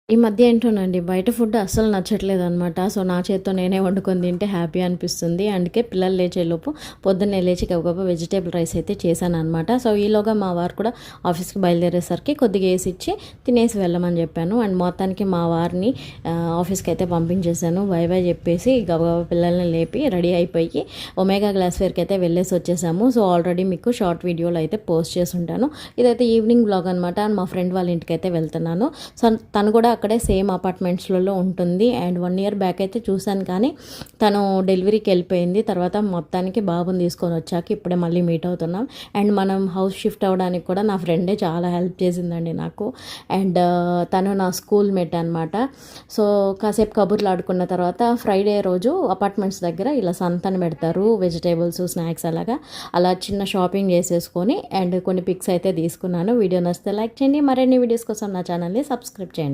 ఈ మధ్య ఏంటోనండి బయట ఫుడ్ అస్సలు నచ్చట్లేదనమాట. సో, నా చేత్తో నేనే వండుకొని తింటే హ్యాపీ అనిపిస్తుంది. అందుకే పిల్లలు లేచేలోపు పొద్దున్నే లేచి గబగబా వెజిటేబుల్ రైస్ అయితే చేశాననమాట. సో, ఈలోగా మా వారు కూడా ఆఫీస్‌కి బయలుదేరేసరికి కొద్దిగా ఏసిచ్చి తినేసి వెళ్ళమని చెప్పాను. అండ్ మొత్తానికి మా వారిని ఆఫీస్‌కి అయితే పంపించేశాను. బై బై చెప్పేసి గబగబా పిల్లల్ని లేపి రెడీ అయిపోయి ఒమేగా గ్లాస్ ఫేర్‌కి అయితే వెళ్ళేసి వచ్చేసాము. సో, ఆల్రెడీ మీకు షార్ట్ వీడియోలో అయితే పోస్ట్ చేసి ఉంటాను. ఇదైతే ఈవినింగ్ వ్లాగ్ అనమాట. అండ్ మా ఫ్రెండ్ వాళ్ళ ఇంటికైతే వెళ్తున్నాను. సో, తను కూడా అక్కడే సేమ్ అపార్ట్మెంట్స్లలో ఉంటుంది. అండ్ 1 ఇయర్ బ్యాక్ అయితే చూశాను, కానీ తను డెలివరీకి వెళ్ళిపోయింది. తర్వాత మొత్తానికి బాబుని తీసుకొని వచ్చాక ఇప్పుడే మళ్ళీ మీట్ అవుతున్నాం. అండ్ మనం హౌస్ షిఫ్ట్ అవ్వడానికి కూడా నా ఫ్రెండే చాలా హెల్ప్ చేసిందండి నాకు. అండ్ తను నా స్కూల్ మేట్ అనమాట. సో, కాసేపు కబుర్లు ఆడుకున్న తర్వాత ఫ్రైడే రోజు అపార్ట్మెంట్స్ దగ్గర ఇలా సంతని పెడతారు, వెజిటేబుల్స్, స్నాక్స్ అలా చిన్న షాపింగ్ చేసేసుకొని అండ్ కొన్ని పిక్స్ అయితే తీసుకున్నాను. వీడియో నచ్చితే లైక్ చేయండి. మరిన్ని వీడియోస్ కోసం నా ఛానల్ని సబ్స్క్రైబ్ చేయండి.